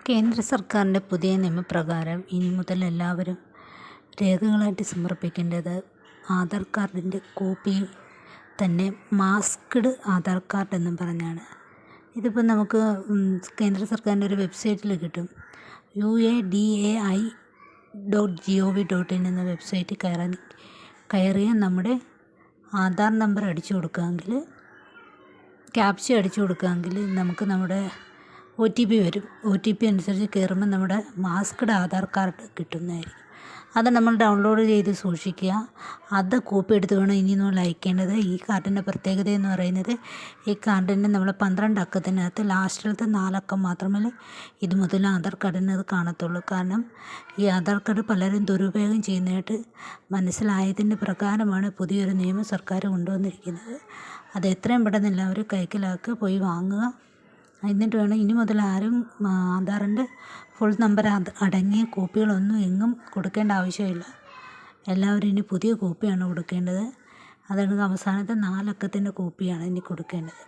കേന്ദ്ര സർക്കാരിൻ്റെ പുതിയ നിയമപ്രകാരം ഇനി മുതൽ എല്ലാവരും രേഖകളായിട്ട് സമർപ്പിക്കേണ്ടത് ആധാർ കാർഡിൻ്റെ കോപ്പി തന്നെ മാസ്ക്ഡ് ആധാർ കാർഡ് എന്നും പറഞ്ഞാണ്. ഇതിപ്പോൾ നമുക്ക് കേന്ദ്ര സർക്കാരിൻ്റെ ഒരു വെബ്സൈറ്റിൽ കിട്ടും. UADAI.gov.in എന്ന വെബ്സൈറ്റിൽ കയറിയാൽ നമ്മുടെ ആധാർ നമ്പർ അടിച്ചു കൊടുക്കുകയെങ്കിൽ ക്യാപ്ച അടിച്ചു കൊടുക്കുകയെങ്കിൽ നമുക്ക് നമ്മുടെ OTP വരും. OTP അനുസരിച്ച് കയറുമ്പോൾ നമ്മുടെ മാസ്ക്ഡ് ആധാർ കാർഡ് കിട്ടുന്നതായിരിക്കും. അത് നമ്മൾ ഡൗൺലോഡ് ചെയ്ത് സൂക്ഷിക്കുക. അത് കോപ്പി എടുത്ത് വേണം ഇനി നമ്മൾ അയക്കേണ്ടത്. ഈ കാർഡിൻ്റെ പ്രത്യേകത എന്ന് പറയുന്നത് ഈ കാർഡിൻ്റെ നമ്മൾ 12 അക്കത്തിനകത്ത് ലാസ്റ്റിലത്തെ 4 അക്കം മാത്രമേ ഇത് മുതൽ ആധാർ കാർഡിന് അത് കാണത്തുള്ളൂ. കാരണം ഈ ആധാർ കാർഡ് പലരും ദുരുപയോഗം ചെയ്യുന്നതായിട്ട് മനസ്സിലായതിൻ്റെ പ്രകാരമാണ് പുതിയൊരു നിയമം സർക്കാർ കൊണ്ടുവന്നിരിക്കുന്നത്. അത് എത്രയും പെട്ടെന്ന് എല്ലാവരും കൈക്കലാക്കുക, പോയി വാങ്ങുക. എന്നിട്ട് വേണം ഇനി മുതൽ ആരും ആധാറിൻ്റെ ഫുൾ നമ്പർ അടങ്ങിയ കോപ്പികളൊന്നും എങ്ങും കൊടുക്കേണ്ട ആവശ്യമില്ല. എല്ലാവരും ഇനി പുതിയ കോപ്പിയാണ് കൊടുക്കേണ്ടത്. അതാണ് അവസാനത്തെ 4 അക്കത്തിൻ്റെ കോപ്പിയാണ് ഇനി കൊടുക്കേണ്ടത്.